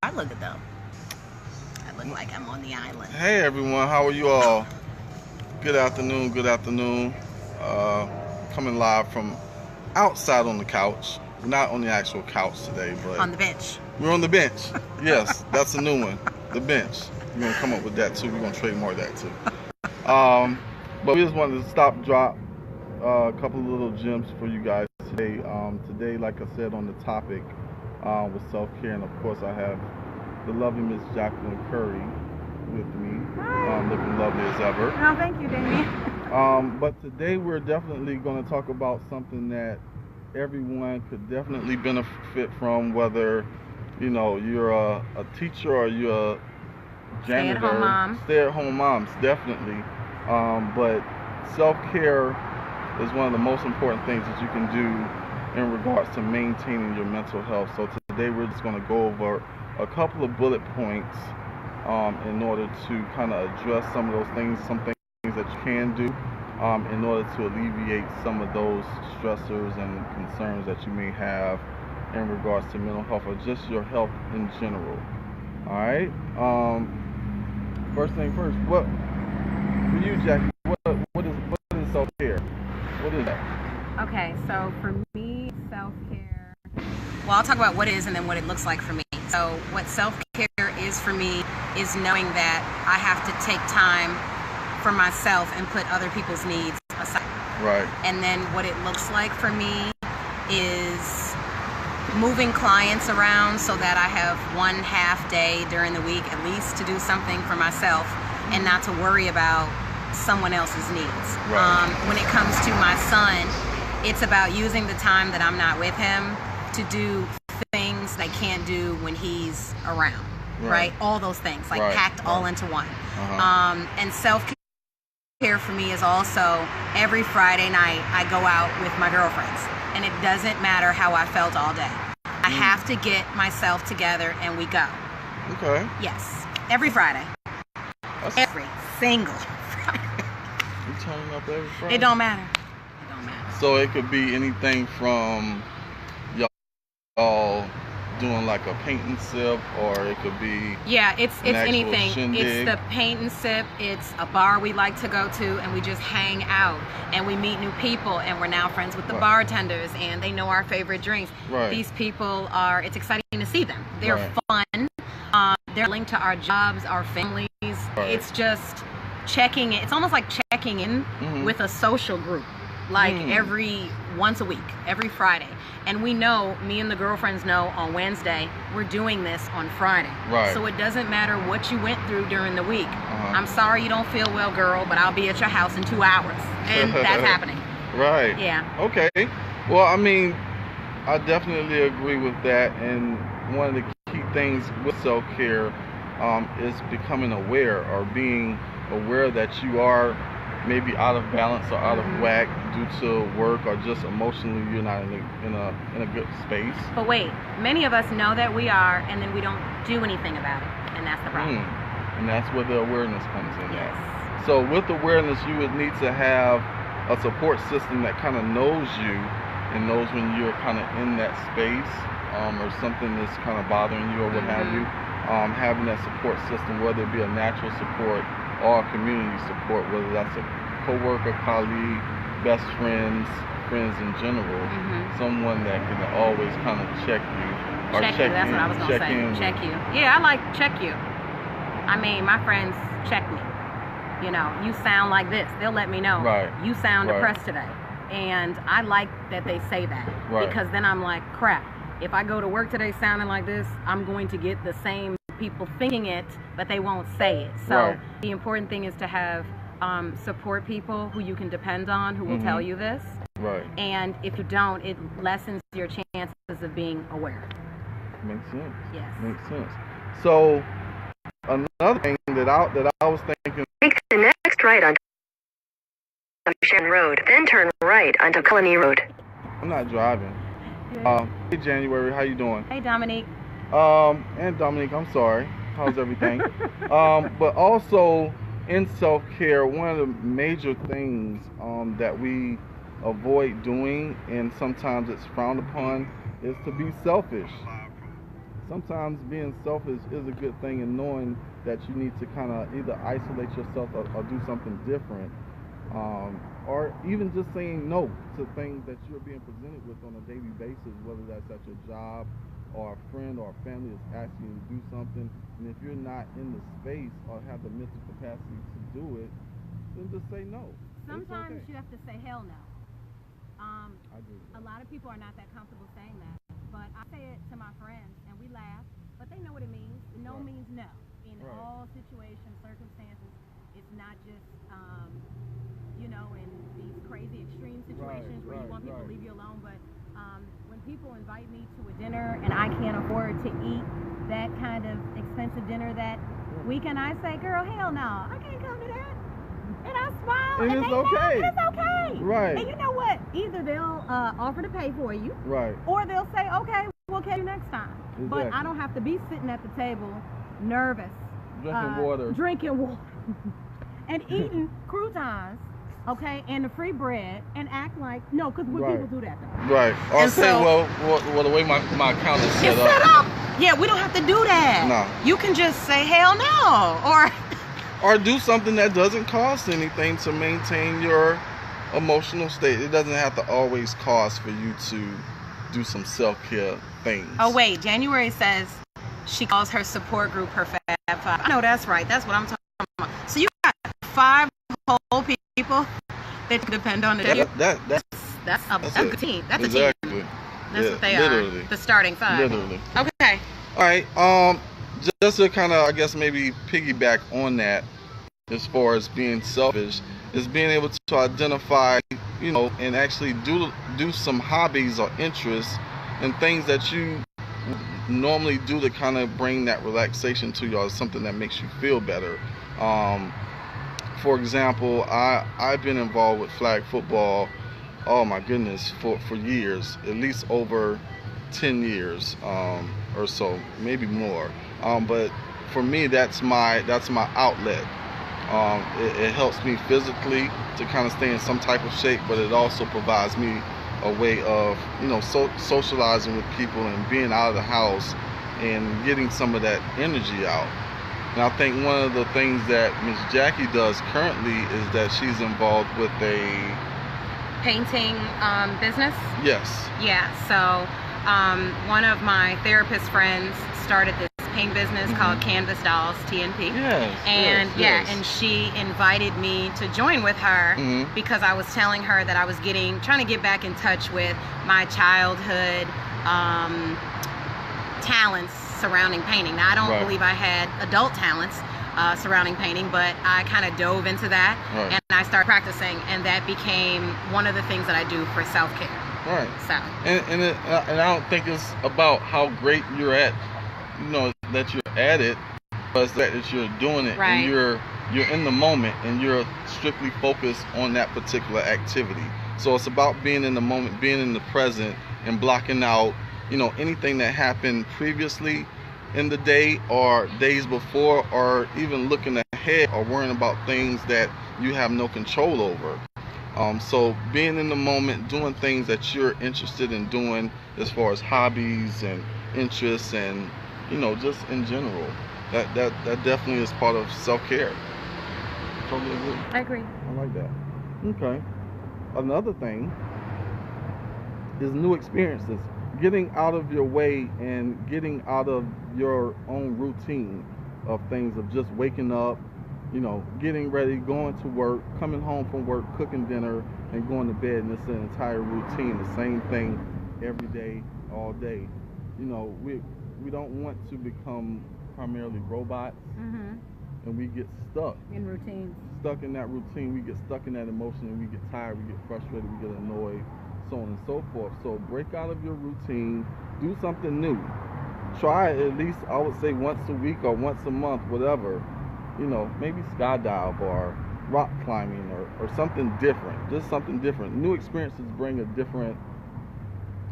I look good though. I look like I'm on the island. Hey everyone, how are you all? Good afternoon, good afternoon. Coming live from outside on the couch. We're not on the actual couch today, but On the bench. we're on the bench. Yes, that's a new one. The bench. We're gonna come up with that too. We're gonna trademark that too. But we just wanted to stop, drop a couple of little gems for you guys today. Today, like I said, on the topic with self-care, and of course I have the lovely Miss Jacqueline Curry with me, looking lovely as ever. Oh, thank you, Damien. But today we're definitely going to talk about something that everyone could definitely benefit from, whether you're a teacher or you're a janitor. Stay-at-home moms. Stay-at-home moms, definitely. But self-care is one of the most important things that you can do in regards to maintaining your mental health. So today we're just going to go over a couple of bullet points in order to kind of address some of those things, some things that you can do in order to alleviate some of those stressors and concerns that you may have in regards to mental health or just your health in general. All right. First thing first, what for you, Jackie? What is self-care? What is that? Okay, so for me, self-care. Well, I'll talk about what it is and then what it looks like for me. So what self-care is for me is knowing that I have to take time for myself and put other people's needs aside. Right. And then what it looks like for me is moving clients around so that I have one half day during the week at least to do something for myself and not to worry about someone else's needs. Right. When it comes to my son, it's about using the time that I'm not with him to do things I can't do when he's around. Right? All those things, like packed all into one. And self-care for me is also every Friday night I go out with my girlfriends, and it doesn't matter how I felt all day. I have to get myself together and we go. Okay. Yes, every Friday. Every single Friday. You turning up every Friday? It don't matter. It don't matter. So it could be anything from y'all doing like a paint and sip, or it could be it's anything. shindig. It's the paint and sip. It's a bar we like to go to and we just hang out and we meet new people and we're now friends with the bartenders and they know our favorite drinks. These people it's exciting to see them. They're fun. They're linked to our jobs, our families. It's just checking it. It's almost like checking in with a social group, like once a week, every Friday. And we know, me and the girlfriends know, on Wednesday, we're doing this on Friday. So it doesn't matter what you went through during the week. I'm sorry you don't feel well, girl, but I'll be at your house in 2 hours. And that's happening. Right. Yeah. Okay. Well, I mean, I definitely agree with that. And one of the key things with self-care is becoming aware, or being aware that you are maybe out of balance or out of whack due to work, or just emotionally you're not in a good space. But wait, many of us know that we are, and then we don't do anything about it, and that's the problem. And that's where the awareness comes in. Yes. So with awareness, you would need to have a support system that kind of knows you and knows when you're kind of in that space, or something that's kind of bothering you or what have you. Having that support system, whether it be a natural support or community support, whether that's a co-worker, colleague, best friends in general, someone that can always kind of check you. Or check you, that's what I was going to say. Check you. Yeah, I like check you. I mean, my friends check me. You know, you sound like this. They'll let me know. You sound depressed today. And I like that they say that. Because then I'm like, crap. If I go to work today sounding like this, I'm going to get the same people thinking it, but they won't say it. So the important thing is to have support people who you can depend on, who will tell you this. And if you don't, it lessens your chances of being aware. Makes sense. Yes. Makes sense. So another thing that I was thinking. Take the next right onto Shannon Road, then turn right onto Colony Road. I'm not driving. Hey January, how you doing? Hey Dominique. And Dominique, I'm sorry. How's everything? But also in self-care, one of the major things that we avoid doing, and sometimes it's frowned upon, is to be selfish. sometimes being selfish is a good thing, and knowing that you need to kind of either isolate yourself or do something different, or even just saying no to things that you're being presented with on a daily basis, whether that's at your job or a friend or a family is asking you to do something, and if you're not in the space or have the mental capacity to do it, then just say no. Sometimes you have to say hell no. I do. A lot of people are not that comfortable saying that, but I say it to my friends and we laugh, but they know what it means. No means no. In all situations, circumstances, it's not just, in these crazy extreme situations where you want people to leave you alone, but when people invite me to a dinner and I can't afford to eat that kind of expensive dinner that weekend, I say, girl, hell no, I can't come to that. And I smile, and it's okay. It's okay. Right. And you know what? Either they'll offer to pay for you, right, or they'll say, okay, we'll catch you next time. Exactly. But I don't have to be sitting at the table, nervous, drinking water, and eating croutons, okay, and the free bread, and act like, no, because people do that though. Right. Or and say, so, well, the way my account is set up. Yeah, we don't have to do that. No. You can just say, hell no, or do something that doesn't cost anything to maintain your emotional state. It doesn't have to always cost for you to do some self-care things. Oh wait, January says she calls her support group her Fab Five. I know that's right. That's what I'm talking about. So you got 5 whole people that depend on the day. That's a good team. That's a team. That's what they are. The starting 5. Literally. Okay. All right. Just to kind of, I guess, maybe piggyback on that, as far as being selfish, is being able to identify, and actually do some hobbies or interests and things that you normally do to kind of bring that relaxation to you, or something that makes you feel better. For example, I've been involved with flag football, oh my goodness, for years, at least over 10 years or so, maybe more. But for me, that's my outlet. It helps me physically to kind of stay in some type of shape, but it also provides me a way of, socializing with people and being out of the house and getting some of that energy out. And I think one of the things that Miss Jackie does currently is that she's involved with a painting business. Yes. Yeah. So one of my therapist friends started this paint business called Canvas Dolls, TNP. Yes. And yes. And she invited me to join with her because I was telling her that I was trying to get back in touch with my childhood talents surrounding painting. Now, I don't believe I had adult talents surrounding painting, but I kind of dove into that and I started practicing, and that became one of the things that I do for self-care. Right. So. And I don't think it's about how great you're at, that you're at it, but it's that you're doing it and you're in the moment and you're strictly focused on that particular activity. So it's about being in the moment, being in the present, and blocking out, anything that happened previously in the day or days before, or even looking ahead or worrying about things that you have no control over. So being in the moment, doing things that you're interested in doing as far as hobbies and interests and, just in general, that definitely is part of self-care. Totally agree. I agree. I like that. Okay. Another thing is new experiences. Getting out of your way and getting out of your own routine of things, of just waking up, getting ready, going to work, coming home from work, cooking dinner, and going to bed. And it's an entire routine, the same thing every day, all day. We don't want to become primarily robots, and we get stuck in routines. Stuck in that routine, we get stuck in that emotion, and we get tired, we get frustrated, we get annoyed, so on and so forth. So break out of your routine, do something new. Try it at least, I would say, once a week or once a month, whatever. Maybe skydive or rock climbing or something different. Just something different. New experiences bring a different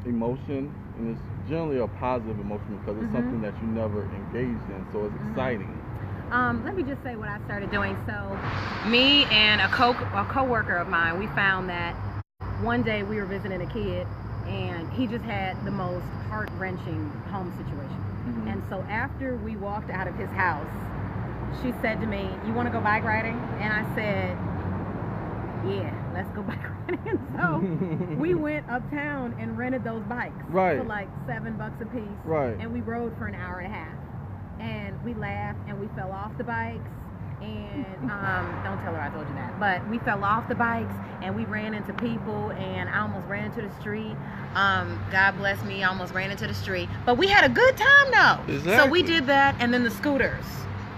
emotion, and it's generally a positive emotion because it's something that you never engaged in, so it's exciting. Let me just say what I started doing. So me and a co-worker of mine, we found that one day we were visiting a kid and he just had the most heart-wrenching home situation. And so after we walked out of his house, she said to me, "You want to go bike riding?" And I said, "Yeah, let's go bike riding." And so we went uptown and rented those bikes for like $7 a piece. And we rode for an hour and a half. And we laughed and we fell off the bikes. And don't tell her I told you that. But we fell off the bikes and we ran into people, and I almost ran into the street. God bless me, I almost ran into the street. But we had a good time though. Exactly. So we did that, and then the scooters.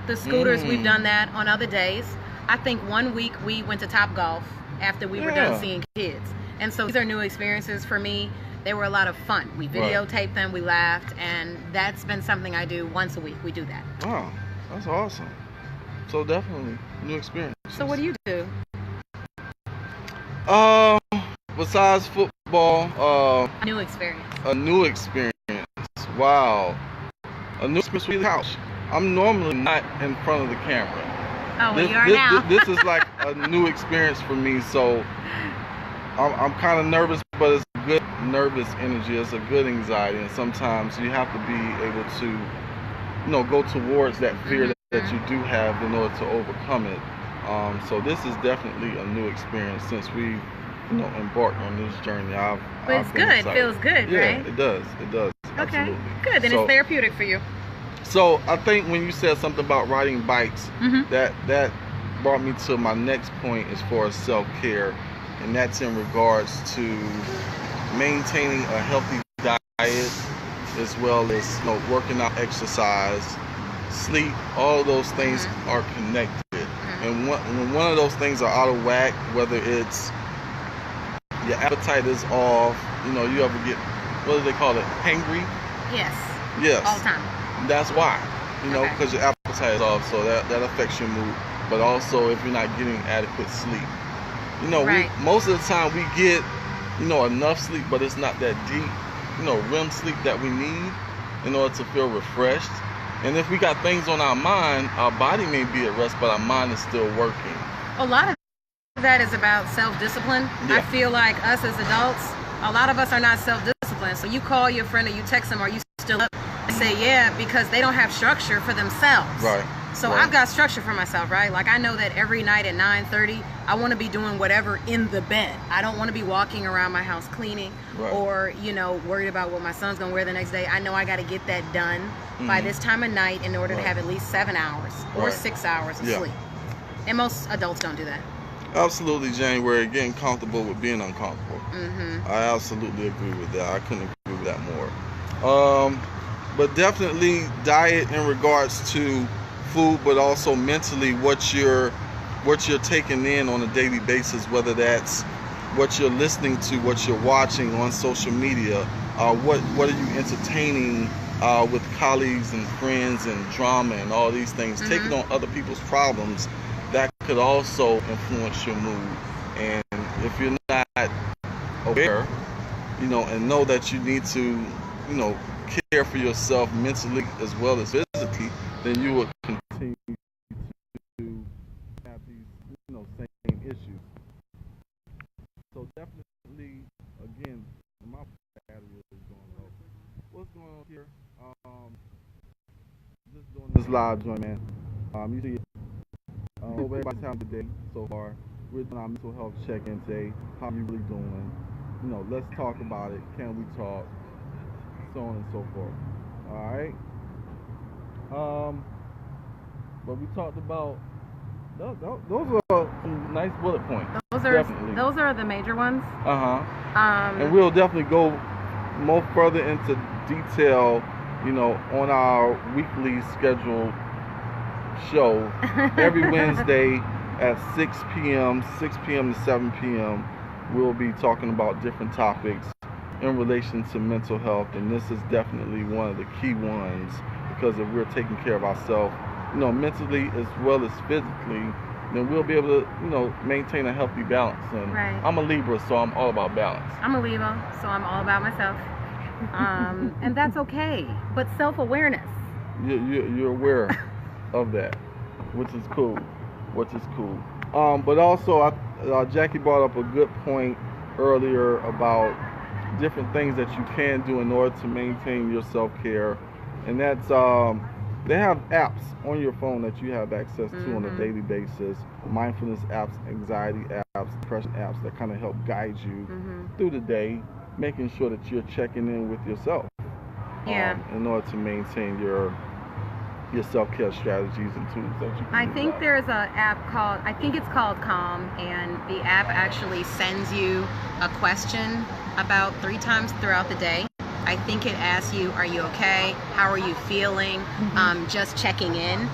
We've done that on other days. I think one week we went to Top Golf after we were done seeing kids. And so these are new experiences for me. They were a lot of fun. We videotaped them, we laughed, and that's been something I do once a week. We do that. Wow, that's awesome. So definitely new experience. So what do you do? Besides football, A new experience. A new experience. Wow. A new experience with the couch. I'm normally not in front of the camera. Oh, well, you are now. This is like a new experience for me, so I'm kind of nervous, but it's good nervous energy. It's a good anxiety, and sometimes you have to be able to, go towards that fear that you do have in order to overcome it. So this is definitely a new experience since we, embarked on this journey. But it's good. It feels good, yeah, right? It does. It does. Okay. Absolutely. Good. Then it's therapeutic for you. So I think when you said something about riding bikes, that brought me to my next point as far as self-care, and that's in regards to maintaining a healthy diet, as well as working out, exercise, sleep. All of those things are connected. And when one of those things are out of whack, whether it's your appetite is off, you ever get, what do they call it, hangry? Yes. All the time. That's why, because your appetite is off, so that affects your mood. But also if you're not getting adequate sleep. Most of the time we get, enough sleep, but it's not that deep, REM sleep that we need in order to feel refreshed. And if we got things on our mind, our body may be at rest, but our mind is still working. A lot of that is about self-discipline. I feel like us as adults, a lot of us are not self-disciplined. So you call your friend or you text them, or you still up and say, yeah, because they don't have structure for themselves. So I've got structure for myself, right? Like I know that every night at 9:30, I want to be doing whatever in the bed. I don't want to be walking around my house cleaning or, worried about what my son's going to wear the next day. I know I got to get that done by this time of night in order to have at least 7 hours or 6 hours of sleep. And most adults don't do that. Absolutely, January, getting comfortable with being uncomfortable. I absolutely agree with that. I couldn't agree with that more. But definitely diet in regards to food, but also mentally what you're taking in on a daily basis, whether that's what you're listening to, what you're watching on social media, what are you entertaining with colleagues and friends and drama and all these things, taking on other people's problems, that could also influence your mood. And if you're not aware, and know that you need to, care for yourself mentally as well as physically, then you will continue to have these, same issues. So definitely, again, my battery is going low. What's going on here? Just doing this live joint, man. You see, hope everybody's having a good day so far. We're doing our mental health check-in today. How you really doing? Let's talk about it. Can we talk? So on and so forth. All right. But we talked about those are some nice bullet points. Those are the major ones. And we'll definitely go more further into detail, on our weekly scheduled show every Wednesday at 6 p.m. to 7 p.m. We'll be talking about different topics in relation to mental health, and this is definitely one of the key ones, because if we're taking care of ourselves, mentally as well as physically, then we'll be able to, maintain a healthy balance. And I'm a Libra, so I'm all about balance. I'm a Leo, so I'm all about myself. And that's okay. But self-awareness. You're aware of that, which is cool. But also, Jackie brought up a good point earlier about different things that you can do in order to maintain your self-care. And that's they have apps on your phone that you have access to on a daily basis. Mindfulness apps, anxiety apps, depression apps that kind of help guide you through the day, making sure that you're checking in with yourself. In order to maintain your self-care strategies and tools that you can I think there's an app called, I think it's called Calm, and the app actually sends you a question about 3 times throughout the day. I think it asks you, are you okay? How are you feeling? Just checking in.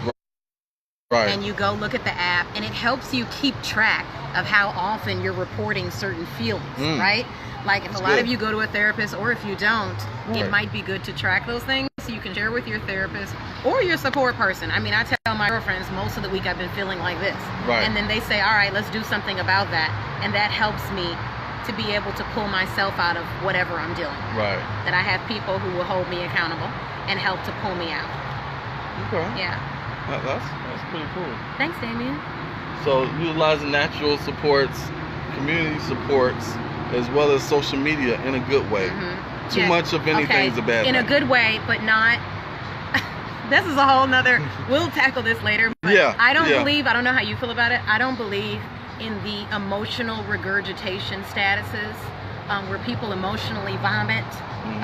Right. And you go look at the app, and it helps you keep track of how often you're reporting certain feelings, right? Like if a lot of you go to a therapist, or if you don't, it might be good to track those things so you can share with your therapist or your support person. I mean, I tell my girlfriends most of the week I've been feeling like this. And then they say, all right, let's do something about that. And that helps me to be able to pull myself out of whatever I'm dealing with. That I have people who will hold me accountable and help to pull me out. Okay. Yeah. That's pretty cool. Thanks, Damien. So utilizing natural supports, community supports, as well as social media in a good way. Too much of anything is a bad thing. In a good way, but not... This is a whole nother... We'll tackle this later. But I don't believe... I don't know how you feel about it. I don't believe in the emotional regurgitation statuses where people emotionally vomit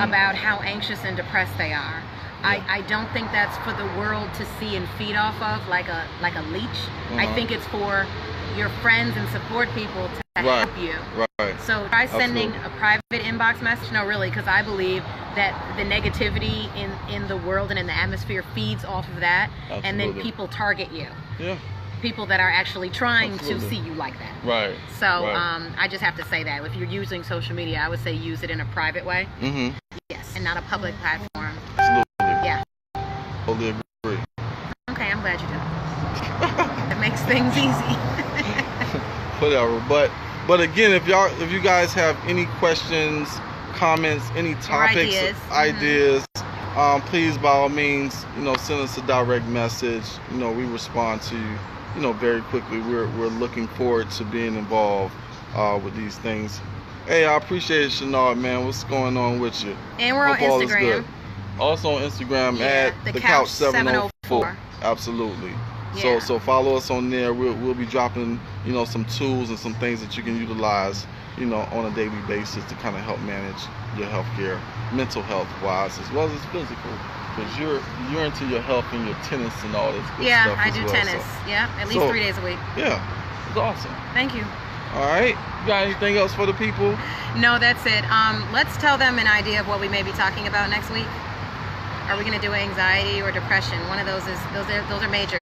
about how anxious and depressed they are. I don't think that's for the world to see and feed off of like a leech. I think it's for your friends and support people to help you. So try sending a private inbox message. No, really, because I believe that the negativity in the world and in the atmosphere feeds off of that, and then people target you. People that are actually trying to see you like that. So I just have to say that if you're using social media, I would say use it in a private way. Yes, and not a public platform. Yeah. Totally agree. Okay, I'm glad you do. It makes things easy. Whatever, but again, if you guys have any questions, comments, any topics, ideas, please by all means, send us a direct message. We respond to you, very quickly. We're looking forward to being involved with these things. Hey, I appreciate it, Shenard, man. What's going on with you? And we're on Instagram. Also on Instagram at the Couch 704. Absolutely. So follow us on there. We'll be dropping some tools and some things that you can utilize on a daily basis to kind of help manage your healthcare, mental health wise as well as physical, because you're into your health and your tennis and all this good stuff. I do tennis. At least 3 days a week. It's awesome. Thank you. All right, you got anything else for the people? No, that's it. Let's tell them an idea of what we may be talking about next week. Are we going to do anxiety or depression? One of those are major.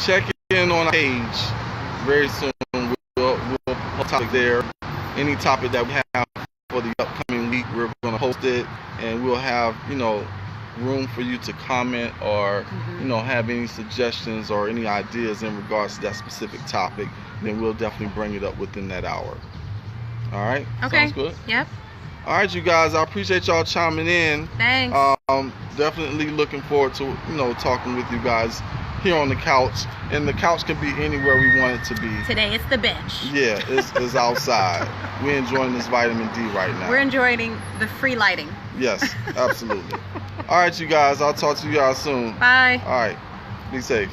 Check in on our page very soon. We'll topic there. Any topic that we have for the upcoming week, we're going to post it, and we'll have room for you to comment or have any suggestions or any ideas in regards to that specific topic. Then we'll definitely bring it up within that hour. All right. Okay. Sounds good. Yep. All right, you guys. I appreciate y'all chiming in. Thanks. Definitely looking forward to talking with you guys here on the couch, and the couch can be anywhere we want it to be. Today it's the bench. Yeah, it's outside. We're enjoying this vitamin D right now. We're enjoying the free lighting. Yes, absolutely. All right, you guys. I'll talk to you guys soon. Bye. All right. Be safe.